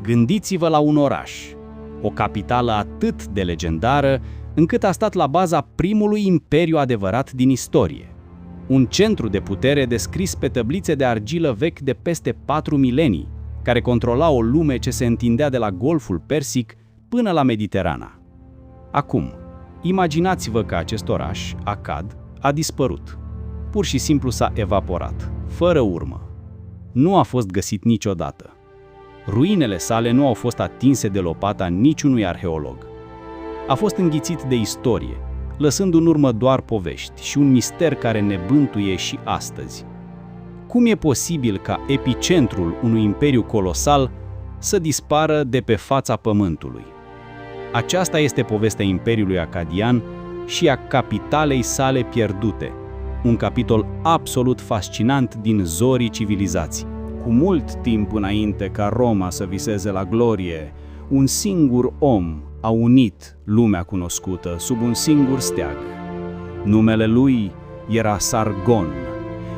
Gândiți-vă la un oraș, o capitală atât de legendară încât a stat la baza primului imperiu adevărat din istorie. Un centru de putere descris pe tăblițe de argilă vechi de peste 4 milenii, care controla o lume ce se întindea de la Golful Persic până la Mediterana. Acum, imaginați-vă că acest oraș, Akkad, a dispărut. Pur și simplu s-a evaporat, fără urmă. Nu a fost găsit niciodată. Ruinele sale nu au fost atinse de lopata niciunui arheolog. A fost înghițit de istorie, lăsând în urmă doar povești și un mister care ne bântuie și astăzi. Cum e posibil ca epicentrul unui imperiu colosal să dispară de pe fața pământului? Aceasta este povestea Imperiului Akkadian și a capitalei sale pierdute, un capitol absolut fascinant din zorii civilizații. Cu mult timp înainte ca Roma să viseze la glorie, un singur om a unit lumea cunoscută sub un singur steag. Numele lui era Sargon,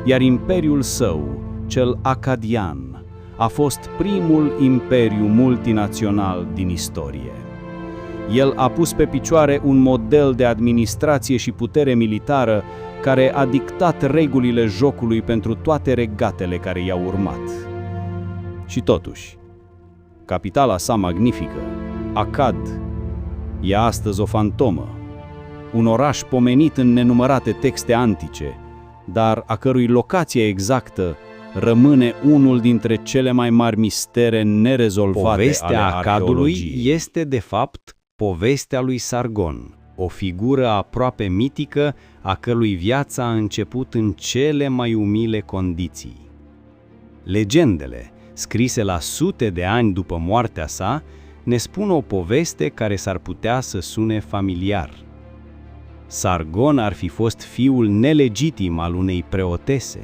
iar imperiul său, cel Akkadian, a fost primul imperiu multinațional din istorie. El a pus pe picioare un model de administrație și putere militară care a dictat regulile jocului pentru toate regatele care i-au urmat. Și totuși, capitala sa magnifică, Akkad, e astăzi o fantomă, un oraș pomenit în nenumărate texte antice, dar a cărui locație exactă rămâne unul dintre cele mai mari mistere nerezolvate Povestea ale Akkadului arheologiei. este, de fapt, povestea lui Sargon, o figură aproape mitică a cărui viața a început în cele mai umile condiții. Legendele, scrise la sute de ani după moartea sa, ne spun o poveste care s-ar putea să sune familiar. Sargon ar fi fost fiul nelegitim al unei preotese.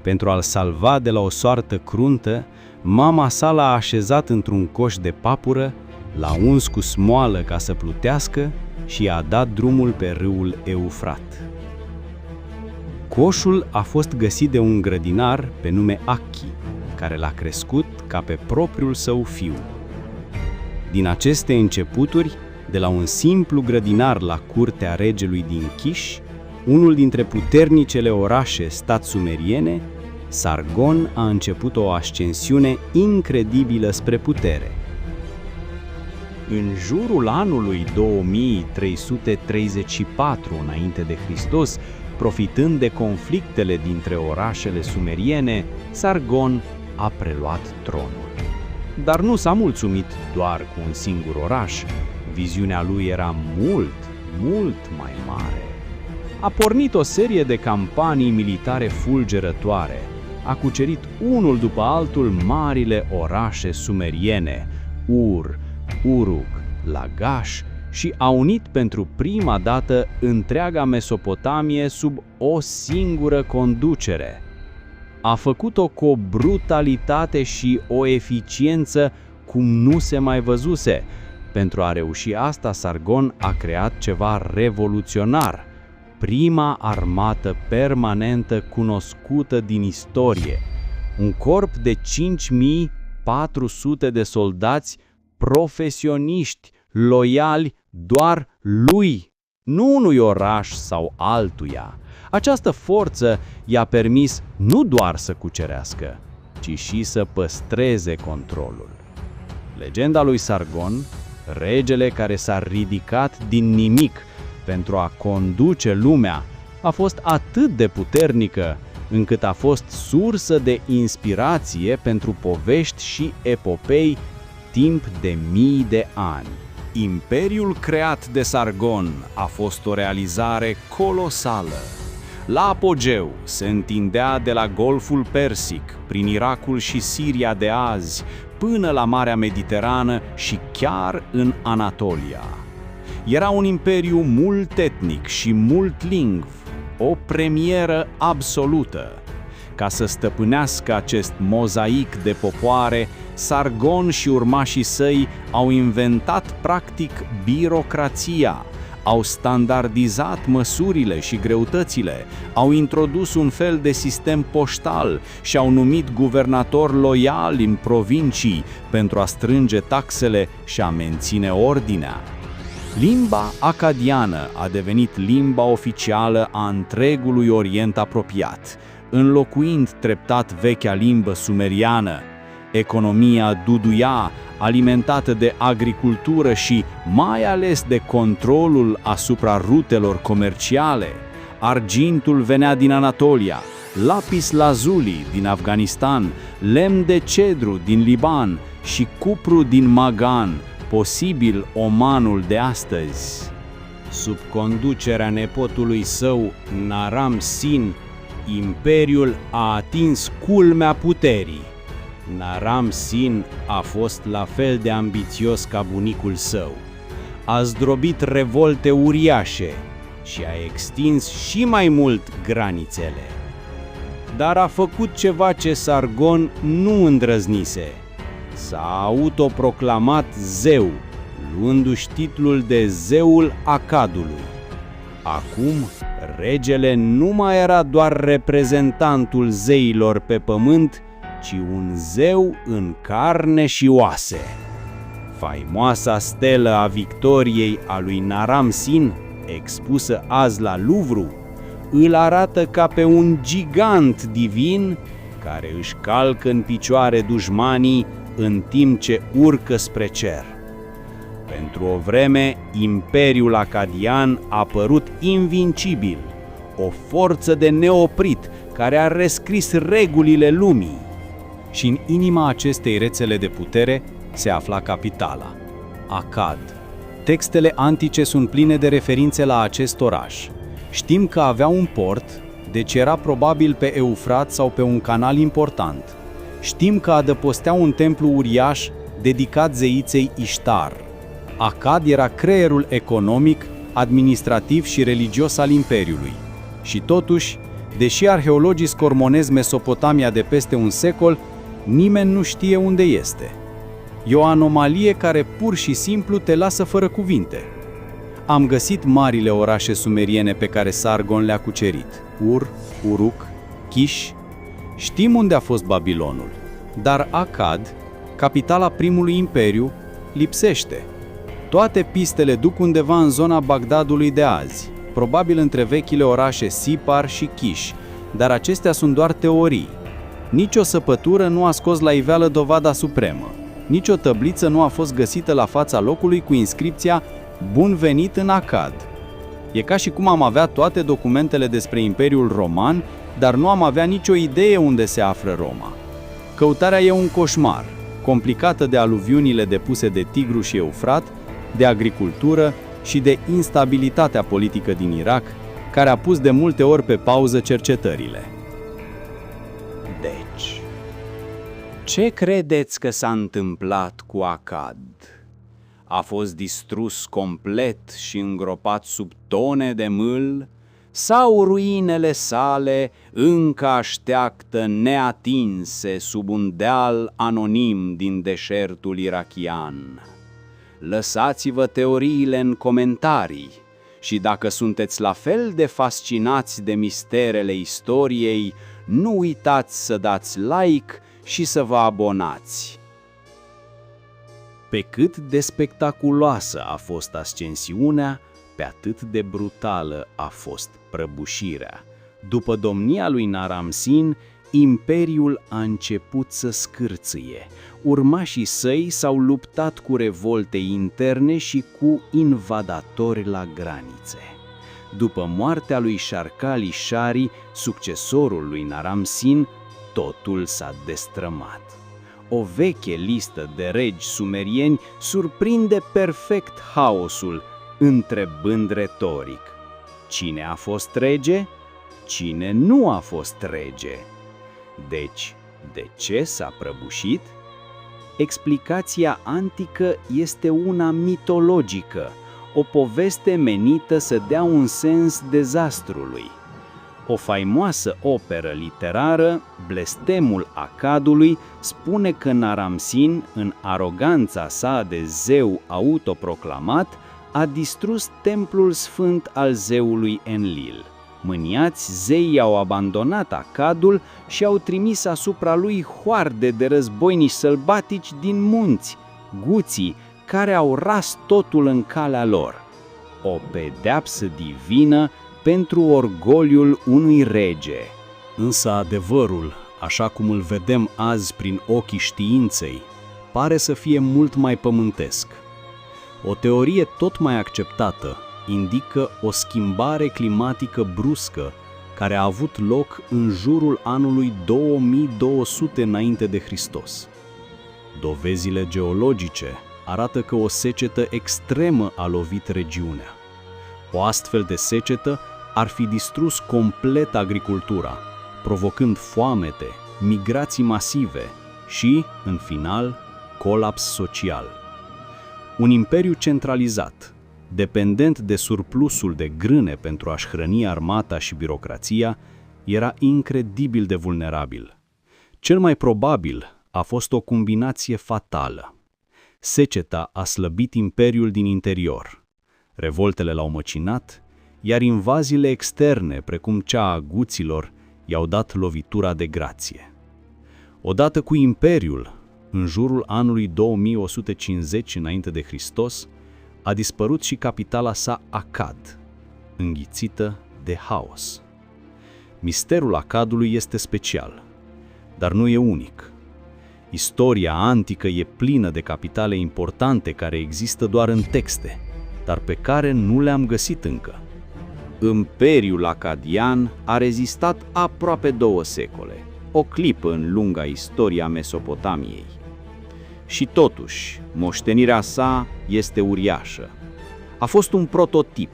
Pentru a-l salva de la o soartă cruntă, mama sa l-a așezat într-un coș de papură, l-a uns cu smoală ca să plutească și i-a dat drumul pe râul Eufrat. Coșul a fost găsit de un grădinar pe nume Akki, care l-a crescut ca pe propriul său fiu. Din aceste începuturi, de la un simplu grădinar la curtea regelui din Kish, unul dintre puternicele orașe stat sumeriene, Sargon a început o ascensiune incredibilă spre putere. În jurul anului 2334 înainte de Hristos, profitând de conflictele dintre orașele sumeriene, Sargon a preluat tronul. Dar nu s-a mulțumit doar cu un singur oraș, viziunea lui era mult mai mare. A pornit o serie de campanii militare fulgerătoare, a cucerit unul după altul marile orașe sumeriene, Ur, Uruk, Lagash, și a unit pentru prima dată întreaga Mesopotamie sub o singură conducere. A făcut-o cu o brutalitate și o eficiență cum nu se mai văzuse. Pentru a reuși asta, Sargon a creat ceva revoluționar, prima armată permanentă cunoscută din istorie, un corp de 5400 de soldați profesioniști, loiali doar lui, nu unui oraș sau altuia. Această forță i-a permis nu doar să cucerească, ci și să păstreze controlul. Legenda lui Sargon, regele care s-a ridicat din nimic pentru a conduce lumea, a fost atât de puternică încât a fost sursă de inspirație pentru povești și epopei timp de mii de ani. Imperiul creat de Sargon a fost o realizare colosală. La apogeu se întindea de la Golful Persic, prin Irakul și Siria de azi, până la Marea Mediterană și chiar în Anatolia. Era un imperiu multetnic și multlingv, o premieră absolută. Ca să stăpânească acest mozaic de popoare, Sargon și urmașii săi au inventat practic birocrația, au standardizat măsurile și greutățile, au introdus un fel de sistem poștal și au numit guvernatori loiali în provincii pentru a strânge taxele și a menține ordinea. Limba acadiană a devenit limba oficială a întregului Orient apropiat, înlocuind treptat vechea limbă sumeriană. Economia duduia, alimentată de agricultură și mai ales de controlul asupra rutelor comerciale. Argintul venea din Anatolia, lapis lazuli din Afganistan, lemn de cedru din Liban și cupru din Magan, posibil Omanul de astăzi. Sub conducerea nepotului său, Naram Sin, imperiul a atins culmea puterii. Naram Sin a fost la fel de ambițios ca bunicul său. A zdrobit revolte uriașe și a extins și mai mult granițele. Dar a făcut ceva ce Sargon nu îndrăznise. S-a autoproclamat zeu, luându-și titlul de zeul Acadului. Acum, regele nu mai era doar reprezentantul zeilor pe pământ, ci un zeu în carne și oase. Faimoasa stelă a victoriei a lui Naram Sin, expusă azi la Louvre, îl arată ca pe un gigant divin care își calcă în picioare dușmanii în timp ce urcă spre cer. Pentru o vreme, Imperiul Acadian a părut invincibil, o forță de neoprit care a rescris regulile lumii. Și în inima acestei rețele de putere se afla capitala, Akkad. Textele antice sunt pline de referințe la acest oraș. Știm că avea un port, deci era probabil pe Eufrat sau pe un canal important. Știm că adăpostea un templu uriaș dedicat zeiței Ishtar. Akkad era creierul economic, administrativ și religios al Imperiului. Și totuși, deși arheologii scormonez Mesopotamia de peste un secol, nimeni nu știe unde este. E o anomalie care pur și simplu te lasă fără cuvinte. Am găsit marile orașe sumeriene pe care Sargon le-a cucerit: Ur, Uruk, Kish. Știm unde a fost Babilonul, dar Akkad, capitala primului imperiu, lipsește. Toate pistele duc undeva în zona Bagdadului de azi, probabil între vechile orașe Sipar și Kish, dar acestea sunt doar teorii. Nici o săpătură nu a scos la iveală dovada supremă. Nici o tăbliță nu a fost găsită la fața locului cu inscripția "Bun venit în Akkad". E ca și cum am avea toate documentele despre Imperiul Roman, dar nu am avea nicio idee unde se află Roma. Căutarea e un coșmar, complicată de aluviunile depuse de Tigru și Eufrat, de agricultură și de instabilitatea politică din Irak, care a pus de multe ori pe pauză cercetările. Deci, ce credeți că s-a întâmplat cu Akkad? A fost distrus complet și îngropat sub tone de mâl, sau ruinele sale încă așteaptă neatinse sub un deal anonim din deșertul irachian? Lăsați-vă teoriile în comentarii și dacă sunteți la fel de fascinați de misterele istoriei, nu uitați să dați like și să vă abonați. Pe cât de spectaculoasă a fost ascensiunea, pe atât de brutală a fost prăbușirea. După domnia lui Naram Sin, imperiul a început să scârțâie. Urmașii săi s-au luptat cu revolte interne și cu invadatori la granițe. După moartea lui Sharkali Shari, succesorul lui Naram Sin, totul s-a destrămat. O veche listă de regi sumerieni surprinde perfect haosul, întrebând retoric: cine a fost rege? Cine nu a fost rege? Deci, de ce s-a prăbușit? Explicația antică este una mitologică, o poveste menită să dea un sens dezastrului. O faimoasă operă literară, Blestemul Akkadului, spune că Naram Sin, în aroganța sa de zeu autoproclamat, a distrus templul sfânt al zeului Enlil. Mâniați, zeii au abandonat Akkadul și au trimis asupra lui hoarde de războinici sălbatici din munți, guții, care au ras totul în calea lor. O pedeapsă divină pentru orgoliul unui rege. Însă adevărul, așa cum îl vedem azi prin ochii științei, pare să fie mult mai pământesc. O teorie tot mai acceptată indică o schimbare climatică bruscă care a avut loc în jurul anului 2200 înainte de Hristos. Dovezile geologice arată că o secetă extremă a lovit regiunea. O astfel de secetă ar fi distrus complet agricultura, provocând foamete, migrații masive și, în final, colaps social. Un imperiu centralizat, dependent de surplusul de grâne pentru a-și hrăni armata și birocrația, era incredibil de vulnerabil. Cel mai probabil a fost o combinație fatală. Seceta a slăbit imperiul din interior. Revoltele l-au măcinat, iar invaziile externe, precum cea a guților, i-au dat lovitura de grație. Odată cu imperiul, în jurul anului 2150 înainte de Hristos, a dispărut și capitala sa Akkad, înghițită de haos. Misterul Akkadului este special, dar nu e unic. Istoria antică e plină de capitale importante care există doar în texte, dar pe care nu le-am găsit încă. Imperiul Akkadian a rezistat aproape 2 secole, o clipă în lunga istoria Mesopotamiei. Și totuși, moștenirea sa este uriașă. A fost un prototip.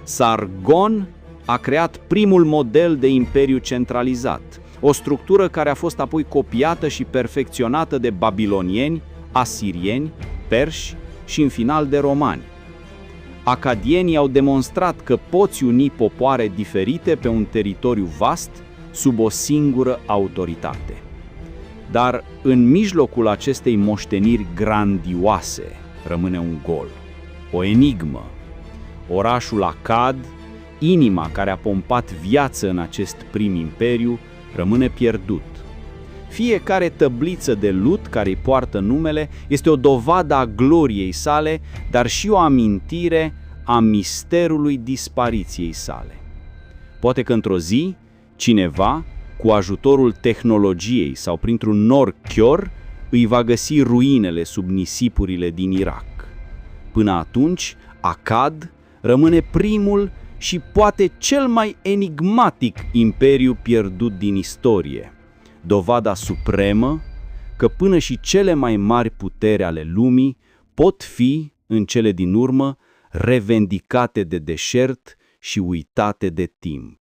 Sargon a creat primul model de imperiu centralizat, o structură care a fost apoi copiată și perfecționată de babilonieni, asirieni, perși și în final de romani. Akkadienii au demonstrat că poți uni popoare diferite pe un teritoriu vast sub o singură autoritate. Dar în mijlocul acestei moșteniri grandioase rămâne un gol, o enigmă. Orașul Akkad, inima care a pompat viață în acest prim imperiu, rămâne pierdut. Fiecare tăbliță de lut care îi poartă numele este o dovadă a gloriei sale, dar și o amintire a misterului dispariției sale. Poate că într-o zi, cineva, cu ajutorul tehnologiei sau printr-un nor chior, îi va găsi ruinele sub nisipurile din Irak. Până atunci, Akkad rămâne primul și poate cel mai enigmatic imperiu pierdut din istorie, dovada supremă că până și cele mai mari puteri ale lumii pot fi, în cele din urmă, revendicate de deșert și uitate de timp.